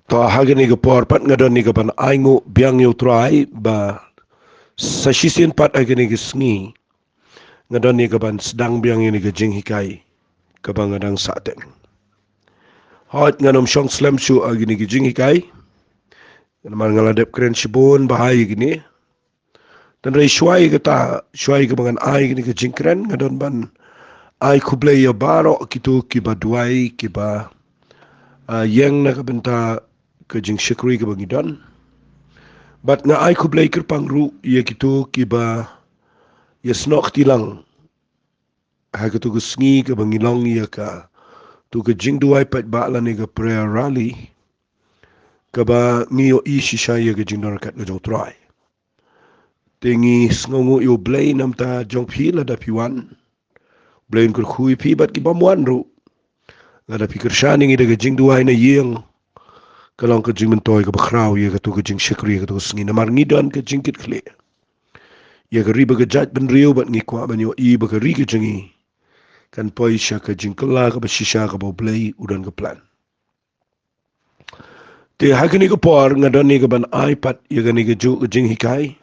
Ta hagani ga porpat ngadon ni ga ban aingu biang yu trai ba sasisin pat agani ga sngi ngadon ni ga ban sedang biang ni ga jinghikai ka bang ngadang sateng. Hot nganom syong slam su agani ga jinghikai ngaman ngaladep kren sibun bahai gini. Dan rai syuai ga bangan ai gini ga jingkren ngadon ban ai kublai ya baro kitu kiba duai kiba yang na kabenta ke jing syukri ke bangidon bat nga ai ku blai ker pangru ye kitu kiba ye snok tilang ha ke tu sngi ke bangilong ye ka tu ke jing duai pat ba la ne ke prayer rally ke ba ngio i shisha ye ke jing dorkat ke jong try tengi sngongu yo blai nam ta jong phi la da piwan blai kur khui phi bat ki bamwan ru la da pikir shani ngi de ke jing duai na yeng kalau ke jing mentoi ke bakrau ye ke tu ke jing syukri ke tu sngi na mar ngidon ke jing kit khle ye ke riba ke jat ben riu bat ngi kwa ban yo i ba ke ri ke jingi kan poi sha ke jing kala ke shisha ke bo play udan ke plan te ha ke ni ke por ngadon ni ke ban ipad ye ke ni ke ju ke jing hikai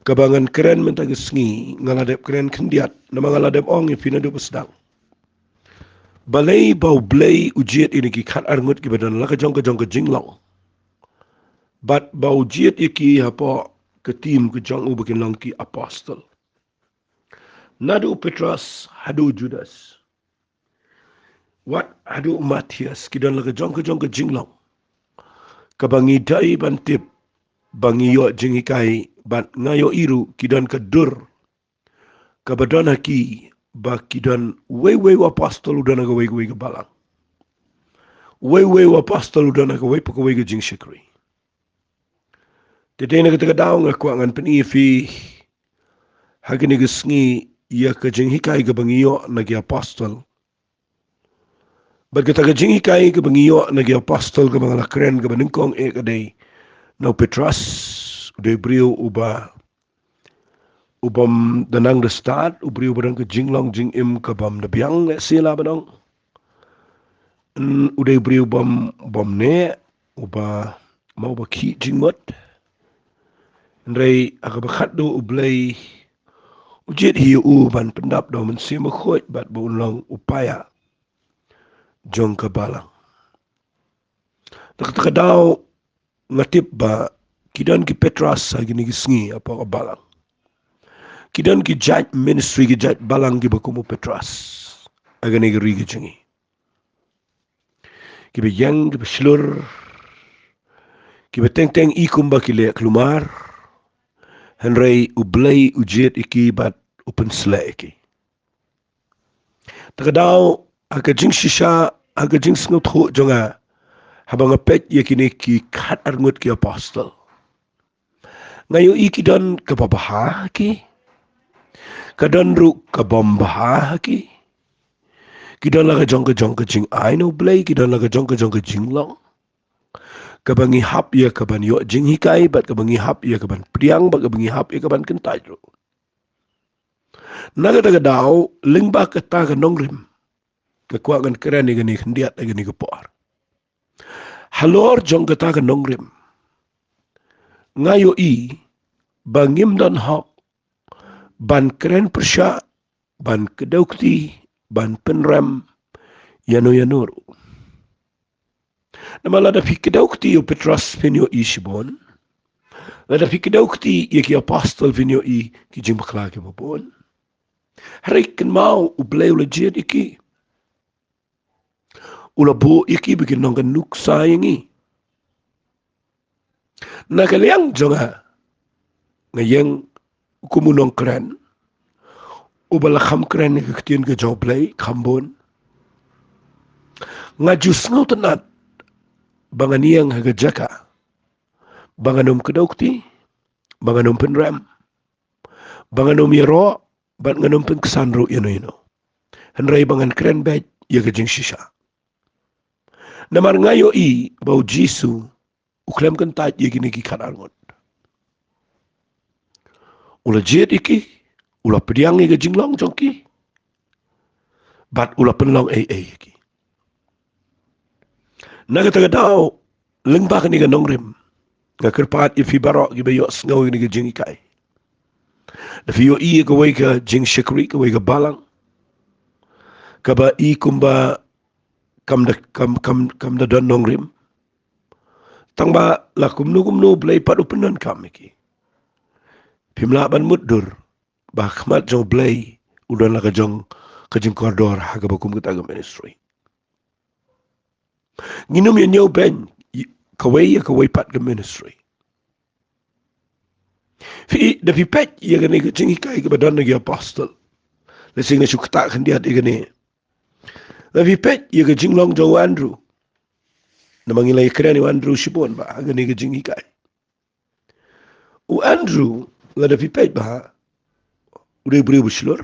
kabangan keren menta ke sngi ngaladep keren kendiat na ngaladep ong ye pina du besdang balai bau blay ujiet ini ki khat arngut ki badan la ka jong ke jinglong bat bau jiet iki hapo ke tim ke jong u bikin long ki apostle nadu Petrus hadu Judas wat hadu Matias ki dan la ka jong ke jinglong ka bangi dai bantip bangi yo jinghikai bat ngayo iru ki dan ke dur ka badan haki ba kidan we apostol udan ga we ga balang we apostol udan ga we pa we ga jing shikri te dena ga daw nga kwa ngan peni fi hagini ga sngi ya ka jing hikai ga bangiyo na ga apostol ba ga ta ga jing hikai ga bangiyo na ga apostol ga mga lakren ga baningkong e ga day na Petras de brio ubam danang de stad ubri ubang ke jinglong jing im ka bam de biang le sila banong udai bri ubam ne uba mau ba ki jingmot ndrei aga ba khat do ublai ujet hi u ban pendap do men sima khoi bat bu long upaya jong ka balang tak daw ngatip ba kidan ki Petras agi ni sngi apa ka balang kidan ki judge ministry ki judge balang ki bakumu Petras agani ki rigi jingi ki be yang ki be slur ki be teng ikumba ki le klumar henrei ublai ujet iki bat open sla iki takadaw aga jing shisha aga jing snut ho jonga habang pet yakini ki khat arngut ki apostle ngayo iki don ka babaha ki kadon ru ka bombaha ki kidon laga jong ka jing ai no blai kidon laga jong ka jing long kabangi hap ya kaban yo jing hikai bat kabangi hap ya kaban priang bat kabangi hap ya kaban kentai ru naga daga daw lingba ka ta ka nongrim ka kwa kan keren ni gani kendiat gani ka por halor jong ka ta ka nongrim ngayo i bangim don hok ban keren persya ban kedaukti ban penrem yanur nama lada fikdaukti yo Petras pinyo isibon lada fikdaukti ye ki apostol pinyo I ki jimbakla ki mabon harikin mau ublay legit iki ula bu iki bikin nongkan nuk sayangi nakaliang jonga ngayeng kumunong keren ubala kham keren ni ketien ke joblay khambon ngajus ngutenat banganiang haga jaka banganum kedaukti banganum penram banganum yero bat nganum pen kesanru yano henrai bangan keren bet ya ke jing shisha namar ngayo I bau jisu uklem kan tat ye gini ki kanangot ula jet iki ula pediang ye ke jinglong jongki bat ula penlong iki naga taga daw lengba ni ga nongrim nga kerpat ifi barok gi bayo sngaw ni ga Jinghikai da fi yo I ga wai ga jing shikri ga wai ga balang ka ba I kumba kam da don nongrim tang ba la kumnu blai padu penan kam iki pimla ban muddur ba khmat jong blai udon la ga jong ka jing koridor ha ga bakum ga ministry nginum ye nyau ben kawai pat ga ministry fi da fi pet ye ga ne ga Jinghikai ga badon ga apostle le sing na shukta khandia de ga ne da fi pet ye ga jinglong jo Andrew na mangilay kren ni Andrew shipon ba ga ne ga Jinghikai u Andrew la da fi pet ba udah beriu berselur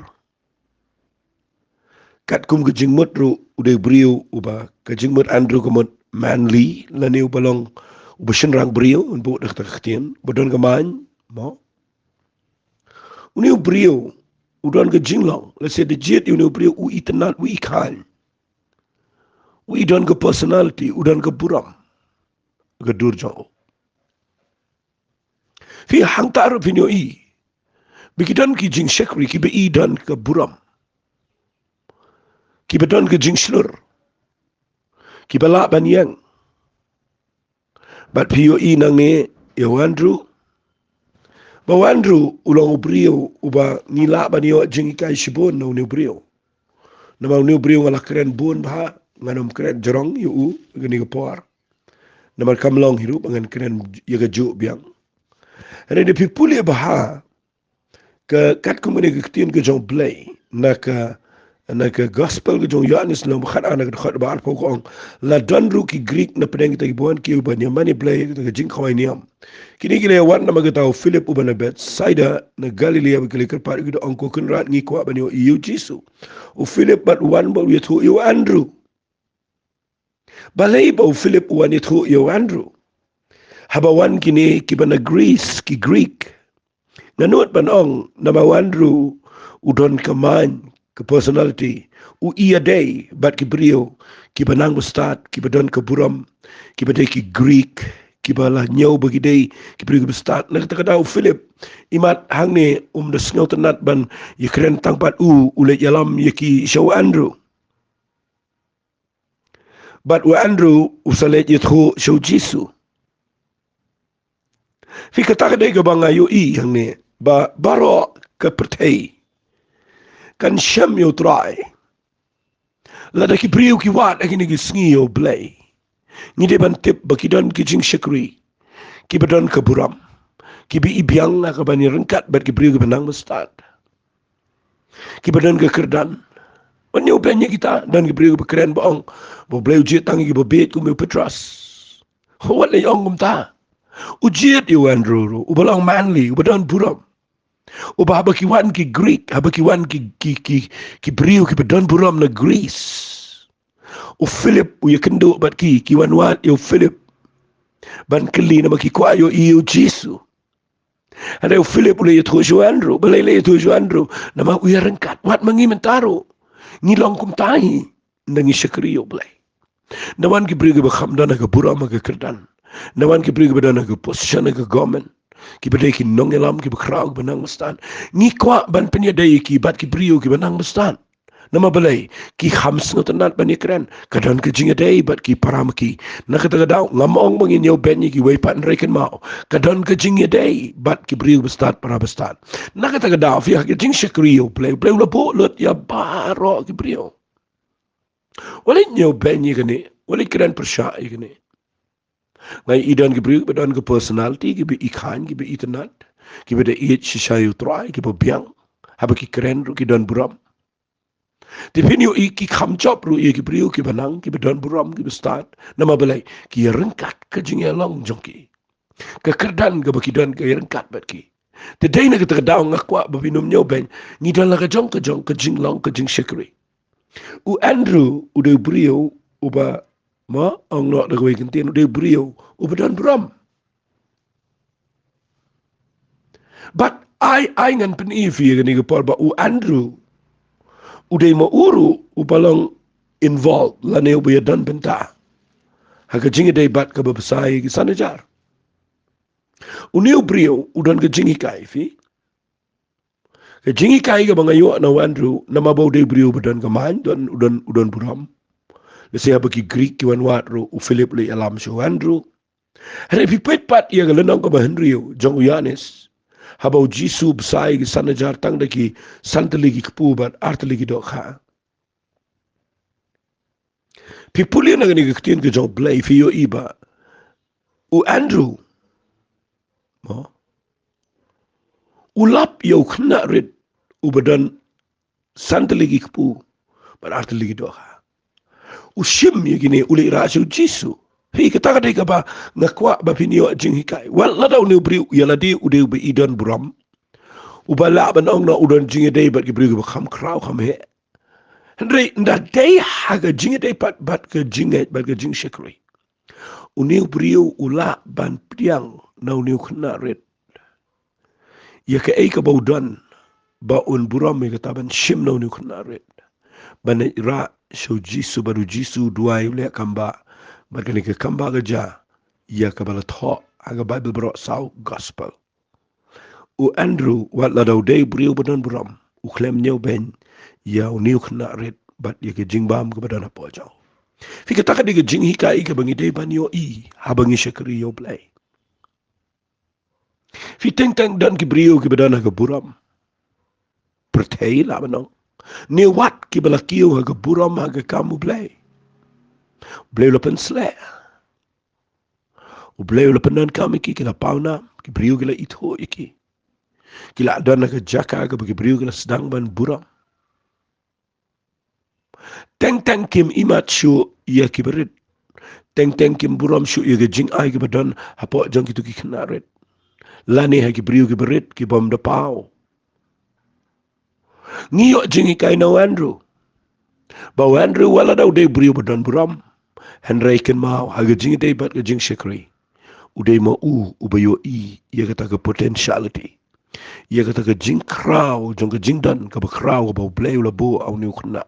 kat kum ke jingmut ru udah beriu uba ke jingmut Andrew kemut manly la ne ubalong ubashin rang beriu unbu dak tak ktien bodon keman mo uni beriu udon ke jinglong la se de jet uni beriu u itenat u ikan u idon ke personality udon ke buram ke durjo fi hang taru pinyo I bikidan ki jing shekri ki be idan ke buram ki bedon ke jing slur ki bala banyang bat piyo I nang ne ya Andrew ba Andrew ulang ubrio uba nila ba niyo Jinghikai shibon na uni ubrio na ma uni ubrio ngala keren bon ba nganom keren jorong yu gani gapor na mar kamlong hiru bangan keren yaga ju biang ane de pipuli ba ke kat kumene ke tien ke jong blay na ka gospel ke jong Yohanes lo khat ana ke khat ba pokong la donru ki Greek na pedeng ta bon ki uban yamani blay ke Jinghikai niam kini gile wan na magatao Philip uban bet saida na Galilea ke lekar par ke angko kunrat ngi kwa banyo yu Jisu u Philip bat wan ba yetu yu Andrew balai ba Philip wan yetu yu Andrew haba wan kini ki bana Greece ki Greek nanut banong nama Andrew udon kaman ke personality u iya day bat ki brio ki banang bestat ki badon ke buram ki badai ki Greek ki bala nyau bagi day ki brio ki bestat nak takadau Philip imat hang ne da snau tenat ban ye keren tangpat ulet yalam ye ki show Andrew but u Andrew usalet ye thu show Jisu fi katakadai ke banga yu I hang ne ba baro ke pertei kan syam yo try lada ki priu ki wat aki nigi sngi yo blay ni de ban tip bakidon ki jing shikri ki badon ke buram ki bi ibiang na ka bani rengkat bat ki priu ki benang mustad ki badon ke kerdan wanyo benya kita dan ki priu ki keren baong bo blay ujiet tangi ki bobet ku me petras wat le yong kumta ujiet yo Andrew ubalang manly ubadon buram uba haba ki wan ki Greek haba ki wan ki brio ki bedon buram na Greece u Philip u yakendo bat ki wan yo Philip ban keli na maki kwa yo iyo Jisu ada u Philip ule yetho jo Andrew balai le yetho jo Andrew na ma u yarengkat wat mangi mentaro ngilong kum tahi nangi shakriyo blai na wan ki brio ki bakham dana ka buram ka kerdan na wan ki brio ki bedana ka position ka government ki badai ki nongelam ki bakrao ki banang mastan ngi kwa ban penya dai ki bat ki brio ki banang mastan nama balai ki khams ngotanat ban ikren kadan ke jinga dai bat ki paramaki na kata gadau ngamong mangin yo benyi ki weipan reken mau kadan ke jinga dai bat ki brio bestat para bestat na kata gadau fi ki jing shakriyo play la bo lot ya baro ki brio wala nyo benyi kene wala kren persha ikene ngai idan ki brio badan ke personality ki bi ikhan ki bi itnat ki bi de it shishayu try ki bi biang haba ki kren ru ki don buram dipinyo ki kham job ru ki brio ki banang ki bi don buram ki bi start nama balai ki rengkat ke jinga long jongki ke kerdan ke baki don ke rengkat bat ki te dai na kita daw ngakwa ba binum nyo ben ni don la ke jong ke jing long ke jing shikri u Andrew u de brio u ba ma ong no de we kentien u de brio u don buram but I ngan pen ifi ni ke por ba u Andrew uday mauru upalang involved lane ubi dan benta Haga jingi day bat ka babasay ki sanajar. Uniu brio udan ka Jinghikai fi. Ka Jinghikai ka bangayo na Andrew na mabaw day brio badan ka man udan buram. Lesi bagi Greek ki wan watro u Philip le alam so Andrew. Hare fi pet pat ia ka lenang ka Henry jong Yanis. Habaw Jisu besay ki sanajar tang daki santali ki kepu bat artali ki dokha. Fi puli na gani kektian ke jong play fi yo iba. U Andrew mo ulap yo kena red u badan santali ki kepu bat artali ki dokha. Usim ya gini uli rasu Jisu. Hei kata kata ba ngakwa ba pinio Jinghikai. Well lada uni ubri ya ladi ude ubi idan buram. Ubala banong na udan Jinghikai bat kibri ba kham krau kham he. Henry nda day haga Jinghikai bat ke Jinghikai bat ke Jing Shekri. Uni ubri ula ban priang na uni kena red. Ya ke ei ka baudan ba un buram ya kata ban shim na uni kena red. Ban ra so Jisu baru Jisu dua ule kamba. Bagani ke kamba gaja ia kabala tho aga Bible bro sau gospel. U Andrew wat la dau day brio badan buram u klem nyau ben ia u niu khna red bat ia ke jingbam ke badan apa jau. Fika taka di ke Jinghikai ke bangi day ban yo I habangi syakri yo play. Fi teng teng dan ke brio ke badan aga buram. Pertei la manong. Ni wat ke bala kiu aga buram aga kamu play. Play lo pensle. U bleu la penan kami ki kila pauna ki brio kila itho iki kila dana ka jaka ka bagi brio kila sedang ban buram teng teng kim imat shu ia ki berit teng teng kim buram shu ia ke jing ai ki badan hapo jang kitu ki knaret lani ha ki brio ki berit ki bom da pau ngiyo Jinghikai na Andrew ba Andrew wala daw de brio badan buram Henry ken mau ha ke jing day bat ke jing shekri udai ma ubayo I ia kata ke potentiality ia kata ke jing krau jong ke jing dan ke krau ba bleu la bo au ni khna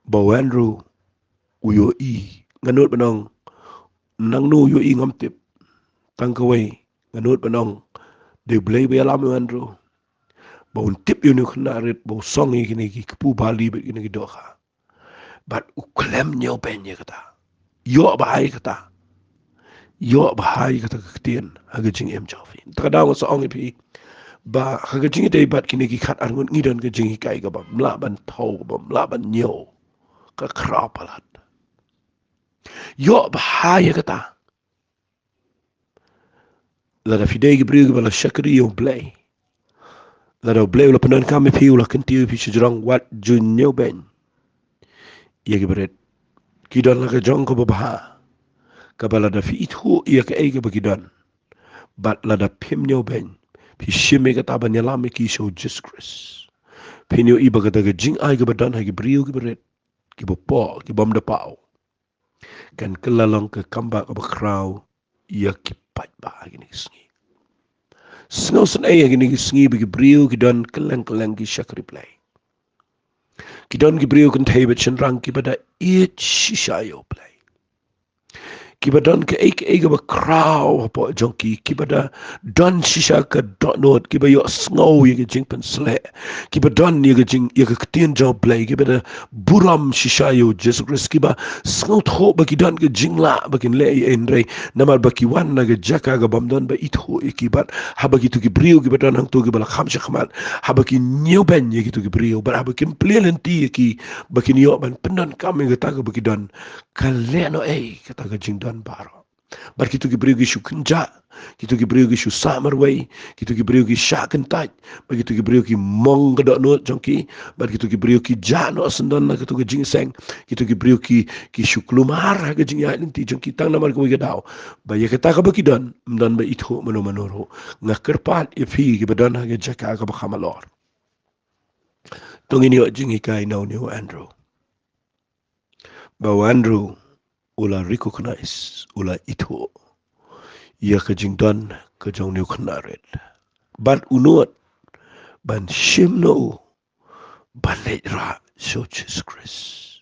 ba Andrew uyo I nganut banong nang nu yo I ngam tip tang ka wei nganut banong de bleu be alam Andrew ba un tip yo ni khna ret ba song I kini ki pu bali be kini ki doha bat u klem nyo ben ye kata yo ba ai kata yo bahai kata ketien haga jing em jawfi takada ngo sa ong pi ba haga jing dei bat kini ki khat arngun ngidan ke Jinghikai ka ba mla ban thau ba mla ban nyo ka krapalat yo bahai kata la da fidei ki brio ba la shakri yo play la da play la panan kami pi la kentiu pi sjrang wat jun nyo ben ye ki bret kidan la ka jong ko ba kabala da fi ithu ia ka eiga bagidan bat la da pim nyo ben pi shime ka taban yalame ki show Jesus Christ pinyo iba ka daga jing ai ka badan ha ki brio ki bret ki bo po ki bom da pau kan kelalang ke kamba ka bakrau ia ki pat ba gini sngi snow san ai gini sngi bi ki brio ki dan keleng ki shakri play ki dan ki brio kan thai bet chen rang ki bada it shishayo play kibadan ke ega ba kraw po jonki kibada don shisha ka donot kibayo snow ye jing pen sle kibadan ye jing ye ka tien job play kibada buram shisha yo Jesus Christ kiba snow tho ba kidan ke jingla ba kin le enre namal ba ki wan na ga jaka ga bamdan ba itho ikibat haba gitu ki brio kibadan hang to ki bala kham shakmal haba ki new ben ye gitu ki brio ba haba kin plelenti ki ba kin yo ban pendan kam ga ta ga ba kidan kaleno kata ga jing dan baro bar kitu ki brio ki shu kunja kitu ki brio ki shu summer way kitu ki brio ki shakan taj bar kitu ki brio ki mong ga no jonki bar kitu ki brio ki jano sendan na kitu ga jing seng kitu ki brio ki shu klumar ga jing ya ninti jonki tang na mar ko ga daw ba ye kata ka ba kidan mdan ba itho mano manoro ngakerpat ifi ki badan ha ga jaka ka ba khamalor tongini o Jinghikai now ni Andrew ba Andrew ula recognize ula ito ia ka jingdan ka jong niu knaret ban unut ban shimno ban lejra so Jesus Christ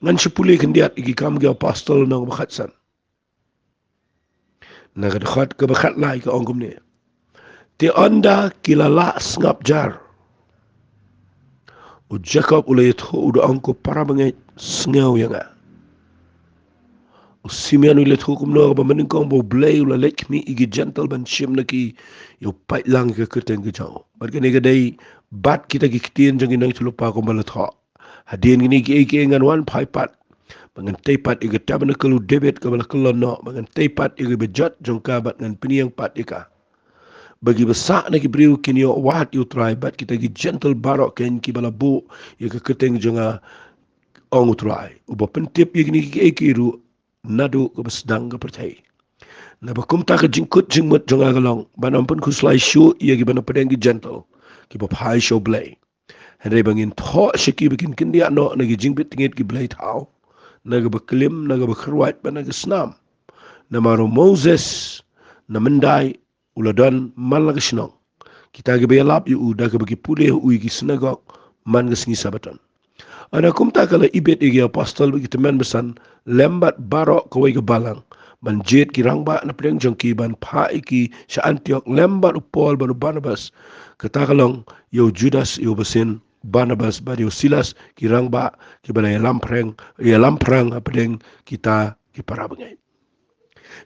Ngan sepuli kendiat igi kam ge apostol nang bakhatsan. Nagadkhat ke bakhat lai ke ongkum ni. Ti anda kilala ngap jar. U Jacob ulay ito uda angko para mga sngaw yang U Simeon ulay ito kumno ka pamaningkong bo blay ula lek mi igi gentle ban siyam na ki yu pait lang ka kerteng ka jaw. Barka ni gaday bat kita giktiyan jang inang tulupa ko malatho. Hadiyan gini gi ngan wan pai pat. Mangan teipat iga tabana kalu debit ka balakalo no. Mangan teipat iga bejat jang kabat ngan piniyang pat ika. Bagi besar na kibriu kini wat yu try bat kita gi gentle barok ken ki balabu ya ka keteng jonga ong try uba pentip ya gini ki ekiru nadu ka besdang ka percaya na bakum ta ka jingkut jingmut jonga galong banam pun ku slai shu ya gi bana pedeng gi gentle ki ba pai show blay hande bangin tho shiki bikin kindi ano na gi jingbit tingit ki blay tau na ga baklim na ga bakrwat bana ga snam na maro Moses na mendai uladon malagasnong kita ge belap yu uda ke bagi pulih u igi sinagog man ge singi sabaton ana kumta kala ibet igi apostol bagi teman besan lembat barok ko ge balang ban jet ki rangba na preng jongki ban pha iki sha Antioch lembat Paul baru Barnabas kata kalong yu Judas yu besin Barnabas bari Silas ki rangba ki bala lamprang apdeng kita ki parabangai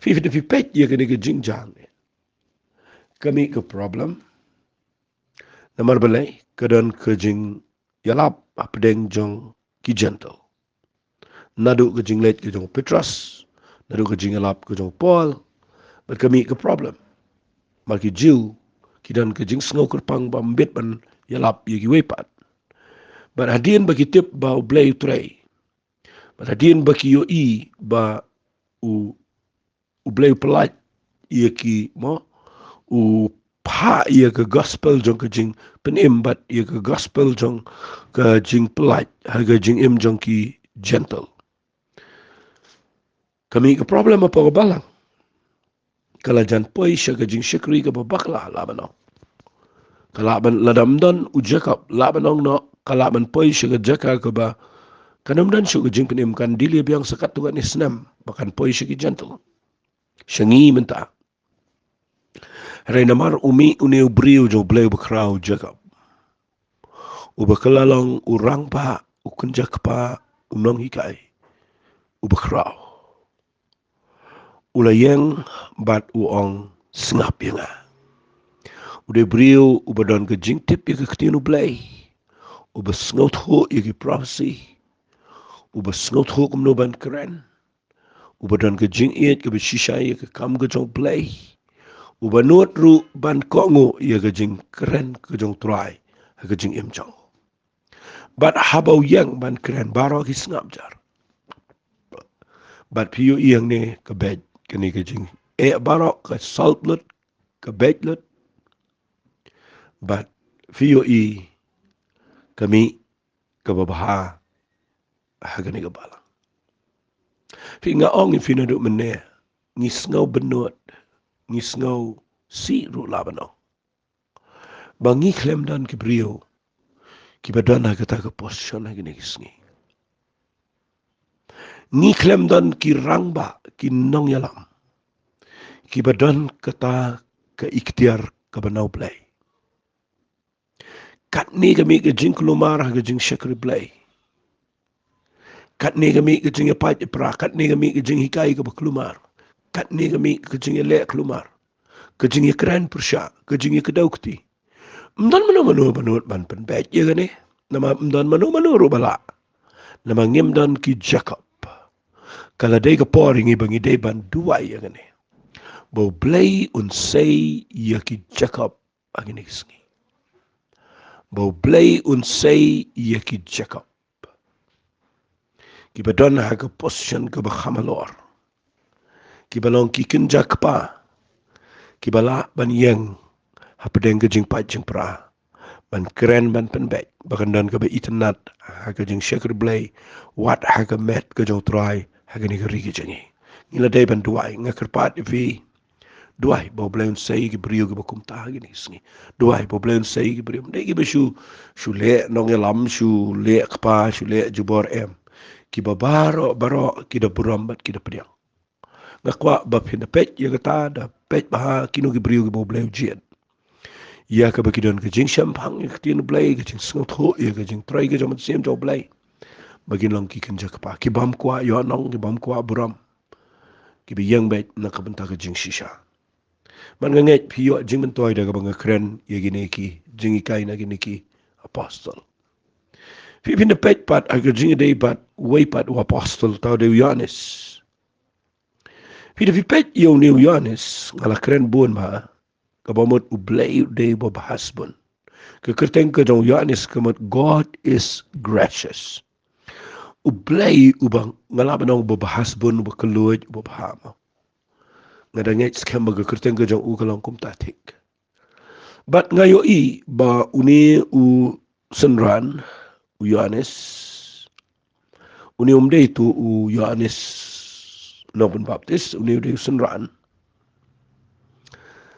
fi pet ye ke jingjang kami ke problem namar balai kedan kejing yalap apdeng jong ki gentle nadu kejing let ke jong Petrus nadu kejing yalap ke jong Paul but kami ke problem maki jiu kidan kejing sngau kerpang bambet ban yalap ye ki wepat but hadien bagi tip ba blay tray but hadien bagi yo I ba u blay pelat ye ki mo u pa ia ke gospel jong ke jing penim bat ia ke gospel jong ke jing pelat harga jing im jong ki gentle kami ke problem apa ke balang kala jan poi sya ke jing syekri ke babakla labano kala ban ladam don u Jacob labanong no kala ban poi sya ke jaka ke ba kanam dan sya ke jing penim kan dili biang sekat tuan isnam bakan poi sya ke gentle syangi menta Renamar umi uneu briu jo bleu bekrau Jacob. Ubakalalong urang pa, ukenjak pa, hikai. Ubakrau. Ulayeng bat uong sengap yenga. Ude briu ubadon ke jingtip ya ke ketinu blay. Ubasngot ho ya ke prophecy. Ubasngot ho kumnoban keren. Ubadon ke jingit ke besisha ya ke kam ke jong blay. Ubanut ru ban kongo ya ke jing keren ke jong try. Ke jing imjong. But habau yang ban keren baro ki sengap jar. But piyu yang ne ke bed kini ke jing. Baro ke saltlet ke bedlet. But piyu kami ke babaha hagani ke balang. Pi nga ong finaduk mene ngisngau benut ngisngau si ru labano. Bangi klem dan ke brio ki badana kata ke posisyon hagani kisngi. Ni klem dan ki rangba ki nong yalam. Ki badan kata ke ikhtiar ke banau play. Kat ni kami ke jing kelumar ke jing syakri play. Kat ni kami ke jing yapat ipra. Kat ni kami ke jing hikai ke kelumar. Kat ni kami ke jing yalek kelumar. Ke jing yakran persya. Ke jing yakadaukti. Mdan manu banut ban penbet ya gani. Nama mdan manu rubala. Nama ngimdan ki Jacob. Kalau dia ke poring bangi dia ban dua ya gani. Bau blay unsay ya ki Jacob agini kisngi. Bau blay unsay ya ki Jacob. Ki badon ha ke posisyon ke bakhamalor. Ki balong ki kenjak pa. Ki bala ban yang hapedeng ke jing pat jing pra. Ban keren ban penbet. Bahkan dan ke ba internet ha ke jing syakir blay. Wat ha ke met ke jong try ha ke ni ke rigi jengi. Ngila day ban duai ngakir pat vi. Duai bau blay unsay ki brio ke bakum ta gini kisngi. Duai bau blay unsay ki brio. Dai ki ba shu le nong yalam shu le kpa shu le jubor em. kiba baro kida burambat kida pediang. Ngakwa bab hinda pet ya kata da pet baha kino gibriu gibo bleu jian. Ya ka bakidon ke jing shampang ya ketin blai ke jing sngot ho ya ke jing try ke jamat sem jo blai. Bagin lang ki kenja kapa ki bam kwa yo nong ki bam kwa buram. Ki bi yang bet na ka benta ke jing shisha. Man nganget pi yo jing mentoy da ka bang kren ya gine ki jing ikai na gine ki apostle. Fi bin de pet pat a ke jing dei pat way pat wa apostle tau de Yohanes. Fi de fi pet yo ni Yohanes ngala kren buon ba kabamot ublay de bob husband. Kekerteng ke jong Yohanes kamot God is gracious. Ublay ubang ngalaban ng bob husband bob kaluid bob hama. Ngadangit skamba kekerteng ke jong ukalang kumtatik. But ngayo ba uni u senran u Yohanes uni umde itu u Yohanes Noben Baptist uni u senran.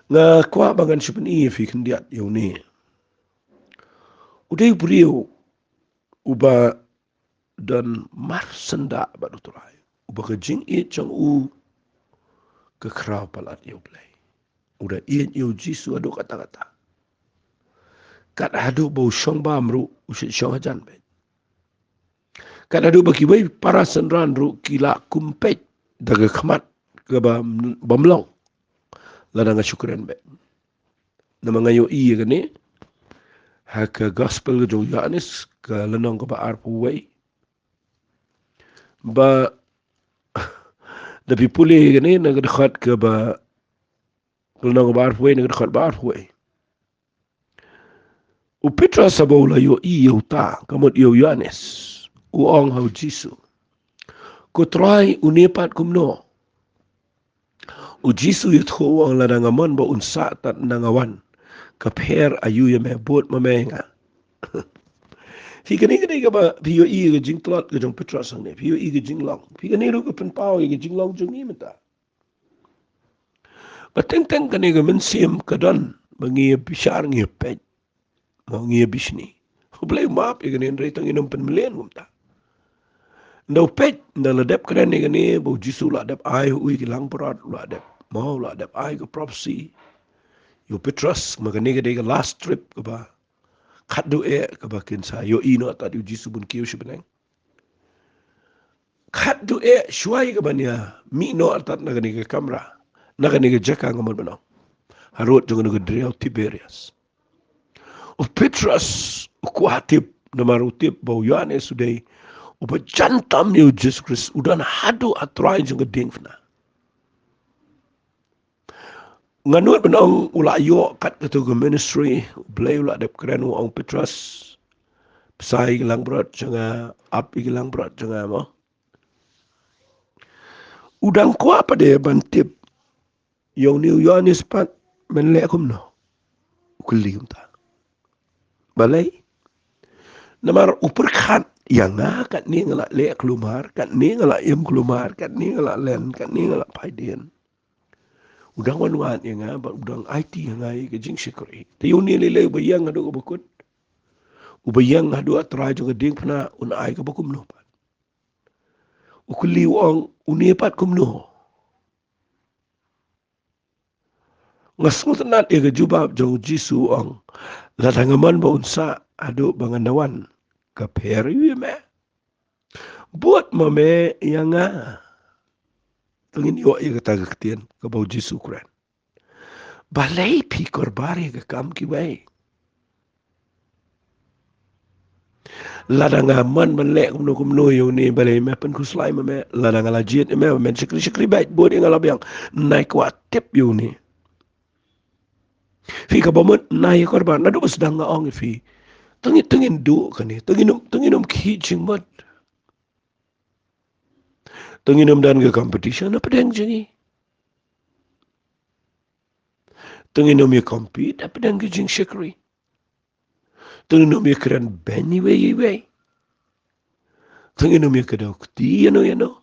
Nga kwa bangan sipen fi kendiat yoni. Uday beriu uba dan mar senda badu turai. Uba ke jing it jang u ke kerau palat yo play. Uda ian yo jisu adu kata-kata. Kat adu bau syong ba amru usit syong ajan bet. Kat adu baki bai para senran ru kila kumpet daga khamat ke bamlong. Lada nga syukran bet. Nama ngayo iya kene haka gospel ke jong Yohanes ke lenong ke ba arpu wei. Ba tapi pulih kene nak dekat ke ba lenong ke ba arpu wei nak dekat ba arpu wei. U Petra sabaula yo iyo ta kamot yo Yohanes u ong hau Jisu. Ko try unipat kumno. U Jisu yut ho ang ladangamon ba unsa tat nangawan. Kapher ayu ya me bot mamenga. Fi kani ka ba fi yo i ke jing tlot ke jong Petra sang ne fi yo i ke jing long. Fi kani ru ke pen pau ke jing long jong ni meta. Ba teng kani ke men sim kadon bangi bishar ngi pet. Mau ngi bisni. Boleh maaf ya kani ndai tang inom pen melen mumta. Ndau pet nda ladep kren ni kani bau Jisu ladep ai ui ki lang parat ladep. Mau ladep ai ke prophecy. Yo Petrus magani ke de last trip ke ba. Kat do ke ba kinsa yo ino ta di Jisu bun kiu sibeneng. Kat do shuai ke bania mi no atat na kani ke kamera. Na kani ke jaka ngamon benang. Harut jangan ke driau Tiberias. O Petrus kuatip namarutip bau Yohanes sudai uba jantam ni Jesus Christ udan hadu atrai jeng geding fna. Nganut benang ula yo kat ketu ministry blay ula dep keren ong Petrus pesai gelang berat jenga api gelang berat jenga mo. Udang ko apa de bantip yang ni Yohanes pat menlek kumno. Ukuli umta. Balai namar uperkat yang kat ni ngalak lek kelumar, kat ni ngalak yam kelumar, kat ni ngalak len, kat ni ngalak paiden. Udang wan yang udang IT yang ai ke jing sekuri. Ti uni lele bayang adu bakut. Ubayang adu atra jo geding pna un ai ke bakum no pat. Ukuli wong uni pat kum no. Ngasngut nat ke jubab jo Jisu ong. Ladangaman ba unsa adu bangandawan ke peri me. Buat mame yang tengin yo ia kata ketian ke bau Jisu Quran. Balai pi korbari ke kam ki bai. Ladang aman melek kumno yo ni balai me pen kuslai me ladang alajit me men sekri bait buat yang alabiang naik watip yo ni. Fi ka bomot naik korban nadu sedang ngaong fi. Tengin du kan ni tengin ki jingmat. Tengin dan ke competition apa deng jengi. Tengin ya compete apa deng ke jing sekri. Tengin ya keren benny way. Tengin ya kedau kti yano.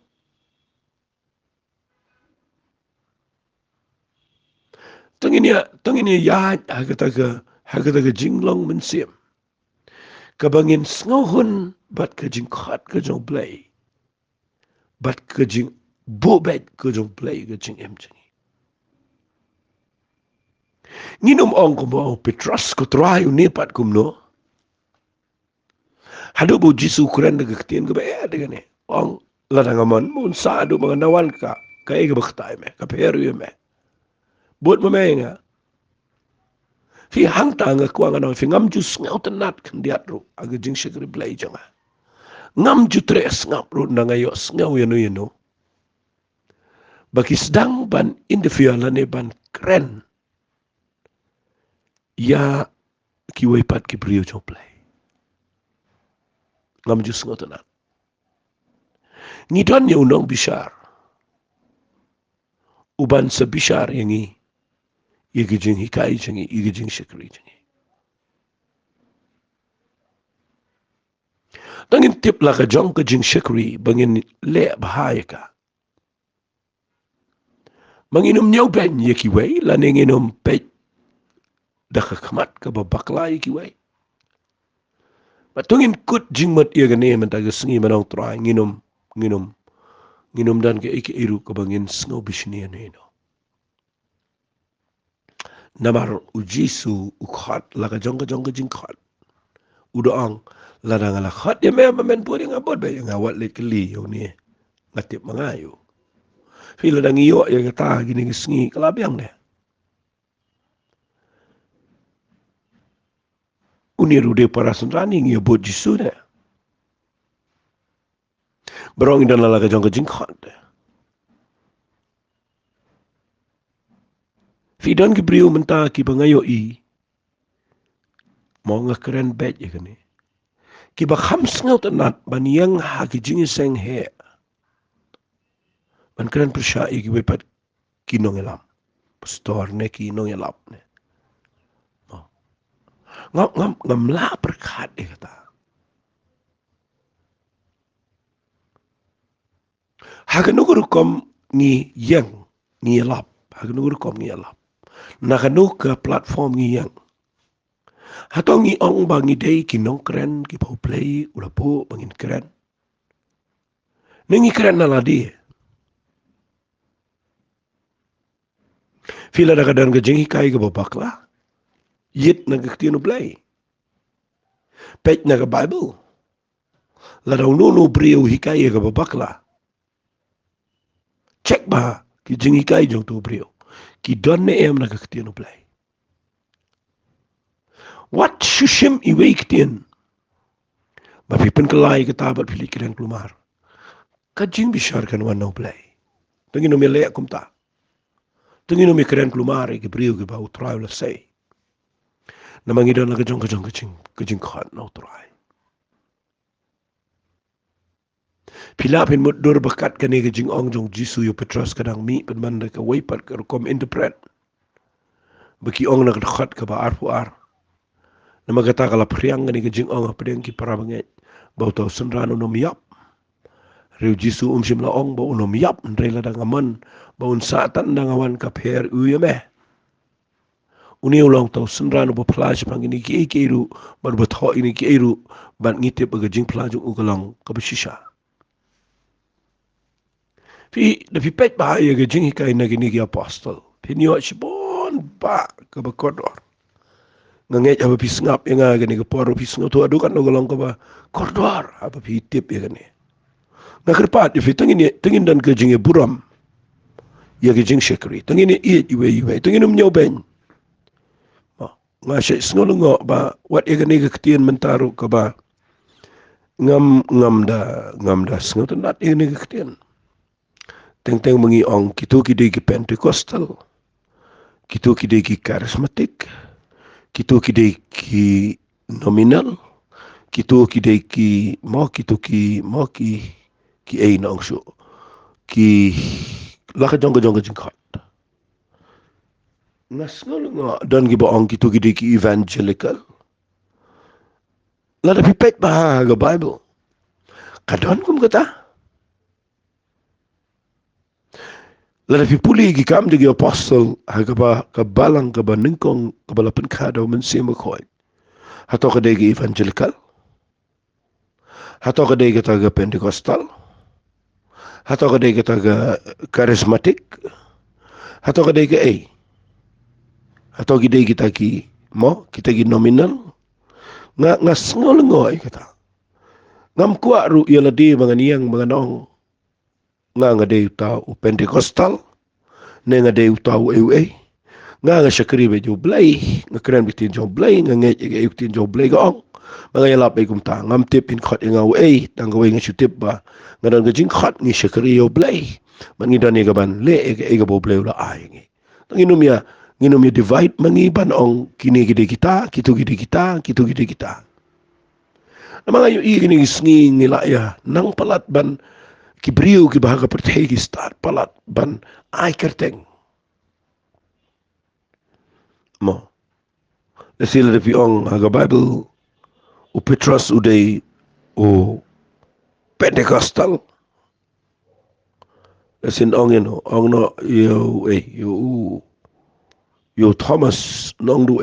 Tengin ya hagata jinglong mensim. Kabangin sngohun bat ke jingkhat ke jong blay. bat ke jing bo bet ke jong play ke jing em jing. Nginom ong ko mo Petras ko try unipat kumno. Hado bo Jisu kren de ktien ke ba de ne. Ong ladangaman mun sa adu mga nawan ka kay ke baktay me ka peru me. Buat mo nga. Fi hang ta nga kwa nga fi ngam jus ngau tenat kan diat ro aga jing shikri play janga. Ngam ju tres ngap ro na ngayos ngau yano. Bagi sedang ban individual ne ban kren. Ya kiway pat ki brio jo play. Ngam jus ngau tenat. Ngidon ya unong bishar. Uban sa bishar yangi. Igi Jinghikai jangi, igi Jingshikri jangi. Tangin tip la ka jong ka Jingshikri bangin le bahaya ka. Manginom nyaw ben yaki way, laning inom pet daka kamat ka babakla yaki way. Matungin kut jingmat iya gani mentaga sengi manong try nginom dan ka iki iru ka bangin sengaw bisniya na ino. Namar ujisu ukhat la ka jong ka jingkhat. Udoang ladang ala khat ya me men puri ngabot ba yang awat le keli yo ni ngatip mangayo. Fila dang iyo ya kata gini sengi kalabiang ne. Uniru de para senrani ngiyo bot jisu ne. Berong dan lala ka jong ka jingkhat. Fidan ki brio menta ki bangayo i. Mo nga keren bet ya kani. Ki ba khams ngau tanat baniyang ha ki jingi seng he. Ban keren persya i ki wepat kinong elam. Pastor ne kinong elap ne. Ngam la perkat dia kata. Haganugur kom ngi yang ngi elap. Haganugur kom ngi elap. Nakanu ke platform ngi yang. Hatong ngi ong bangi day kinong keren ki pau play ula po bangin keren. Nengi keren na ladi. Fila da kadan ke Jinghikai ke babakla. Yit na kektiano play. Pet na ke Bible. Ladaw nuno brio hikai ke babakla. Cek ba ki Jinghikai jong tu brio. Ki don ne em na kektiano play. What shushim iwe ketian. Mapipan kelai ketabat pilih keren kelumar. Kajing bisarkan wan no play. Tengin no melek kumta. Tengin no keren kelumar ke brio ke bau try la say. Namangidan la kajong kajing khat no try. Pilapin mudur bakat kani kajing ong jong Jisu yo Petras kadang mi penman ka waipat ka kom interpret. Baki ong nak khat ka ba ar. Namagata kala priang kani kajing ong apedeng ki para banget. Bau tau senrano no miap. Riu Jisu sim la ong bau no miap ndre la dang aman bau satan dang awan ka per uyame. Uni ulang tau senrano bo plaj pangini ki iru ban bo tho ini ki iru ban ngitip ba kajing plaj ugalang ka besisha. Fi pet bahaya ke Jinghikai na gini ki apostol. Fi niyo sibon ba ka ba kodor. Nganget apa pi sengap yang gini ke poro pi sengap tu adukan no golong ka ba kodor apa pi tip ya gini. Ngakerpat fi tengin dan ke Jinghi buram. Ya ke Jingshikri. Tengin ni iwe. Tengin nyow ben. Ngasih sengol ngo ba wat ya gini ke ketian mentaru ka ba ngam da sengol tu nat ya gini ke ketian. Teng mengi ong kitu kidei ki Pentecostal, kitu kidei ki karismatik, kitu kidei ki nominal, kitu kidei ki ei nong syo, ki laka jongga jingkat. Ngas nga dan ki ong kitu kidei ki evangelical. Lada pipet ba ga Bible. Kadon kum kata. Lada pipuli ki kam de apostle hagaba kabalang kaba ningkong kabalapan kadaw mensima koy. Hato ka de evangelical. Hato ka de taga Pentecostal. Atau kadai kita ke karismatik, atau kadai ke atau kadai kita ki kita ki nominal, nga sengol ngoy kata. Ngam kuat ru ia ladi menganiang menganong, nga dei tau Pentecostal, nga dei tau nga syakri be jo blai, nga keren bitin jo blai, nga ngai bitin jo blai gong. Mga yalap ay kumta, ngam tip in khot nga tang gawe nga syutip ba, nga dan gajing khot ni syakri yo blai. Man ngidan ni gaban le ga bo blai la ay ngi. Tang inum ya divide mangiban ong kini gide kita, kitu gide kita, kitu gide kita. Mga yu gini gisngi ngila ya, nang palat ban kibriu ki bahaga pertegi start palat ban ay kerteng. Mo. Sila de piong aga Bible o Petras uday o Pentecostal. Sin ong ong no yo Thomas nong du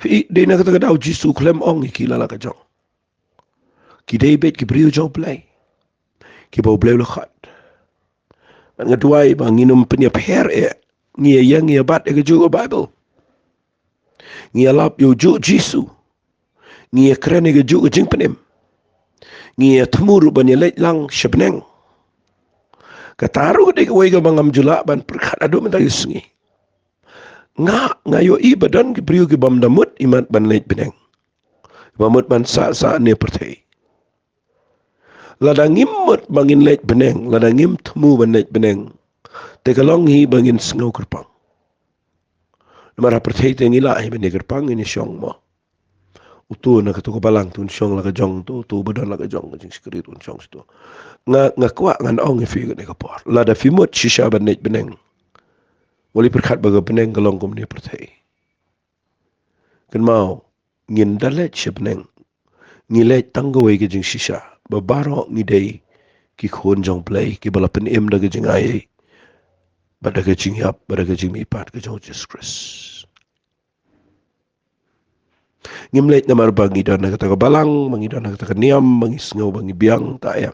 Fi de na kata daw Jisu klem ong ikilala ka jong. Ki David ki briu jo play. Ki bo play lo khat. Nga duai ba nginum penyap her ngia yang ngia bat ke jo Bible. Ngia lap yo jo Jisu. Ngia keren ke jo jing penem. Ngia temur ban ye lang syabneng. Kataru de ke wega bangam jula ban perkat adu mentagis ngi. Nga yo badan ki priu ki bam damut imat ban leit beneng. Bamut ban sa ne pertai. Lada ngimut bangin leit beneng, lada ngim temu ban leit beneng. Te kalong hi bangin sengau kerpang. Mara pertai te ngila hi ban kerpang ini syong mo. Utu na katu balang tun syong la ka jong tu badan la ka jong jing skri tun syong sto. Nga kwa ngan ong fi ne ka por. Lada fimut shisha ban leit beneng. Wali perkat baga beneng kalong kum ni pertai. Kan mau ngin dalet syabneng ngilet tanggawai ke jing shisha babaro ngidei ki khon jong play ki bala pen em daga jing ai badaga jing yap badaga jing mi pat ke jong Jesus Christ ngimlet namar bangi dan kata balang mangi dan kata niam mangi sngau bangi biang ta ya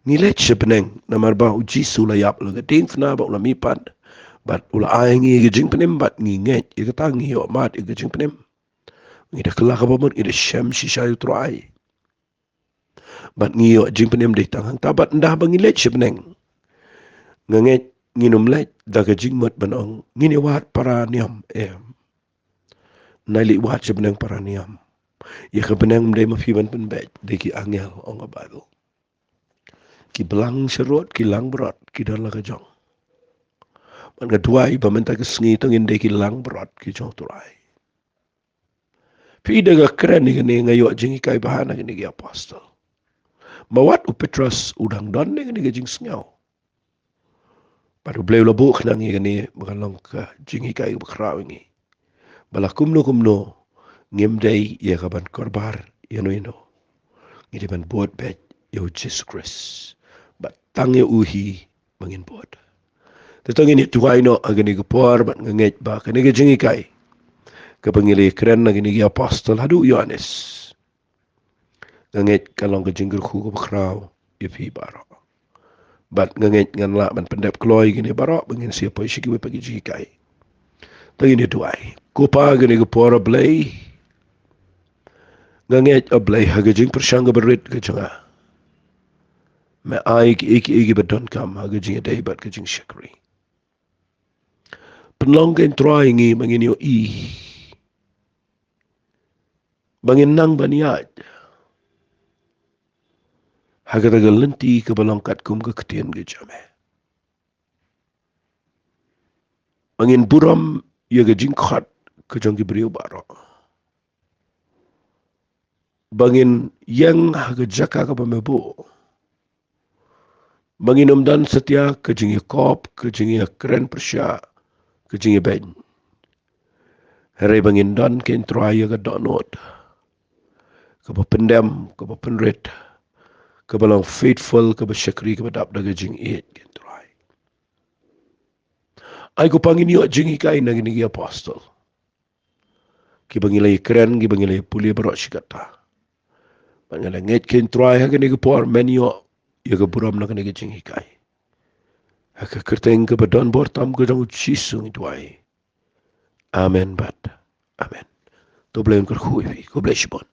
ngilet syabneng namar ba uji sula yap laga ding fna ba ula mi pat bat ula ai ngi ke jing penem bat ngi nget ke tangi yo mat ke jing penem ngida kelak apa pun ngida syam shisha yu tuai bat ngiyo jing penem de tangang tabat ndah bangi let syabneng nganget nginum let daga jing mat banong ngini wat para niam naili wat syabneng para niam ya ke beneng de mafi ban pen bet de ki angel ong a Bible ki belang serot ki lang berat ki dar la ka jong man ga duai ba menta ke sngi tangin de ki lang berat ki jong tuai fi daga keren ni ngayo Jinghikai bahana ni ki apostle mawat u Petras udang don ni jing sngau. Baru beliau labuk nang ni makalong ka Jinghikai bakrau ni. Bala kumno ngimdei ya kaban korbar ino. Ngidi ban buat bet yo Jesus Christ. Bat tang ya uhi mangin buat. Tetang ini tuai no agani gepor bat nganget ba kani ke Jinghikai. Kapangili keren nagini gi apostle hadu Yohanes. Nganget kalong ke jinggur ku bakrau ya fi barok. Bat nganget ngan la ban pendep kloy gini barok bangin siapa isiki we pagi Jinghikai. Tagi ni tuai. Kupa gini gepor blay. Nganget ablay hagajing persyangga berit ke janga. Me ai ki iki badon kam hagajing day bat ke jing syakri. Penlonggen try ngi mangin yo bangin nang baniat. Hagatagal lenti ke balongkat kum ke ketian ke jame. Angin buram ya ke jingkhat ke jong ki beriu barok. Bangin yang haga jaka ke pamebu. Bangin umdan setia ke jingi kop, ke jingi keren persya, ke jingi ben. Hari bangin dan ke introaya ke donot. Ke pendam, ke penrit. Ke balang faithful, ke bersyakri, ke badap daga jing it ke introai. Ay ko pangin yo Jinghikai na ginigi apostol. Ki bangilay keren, ki bangilay puli barok sikata. Bangilay nget ke introai ha ginigi por menyo ia ka buram na kani ka Jinghikai. Haka kerteng ka badan bortam ka jang chisung ituai. Amen bat. Amen. To blame ka hui. Ko bless you.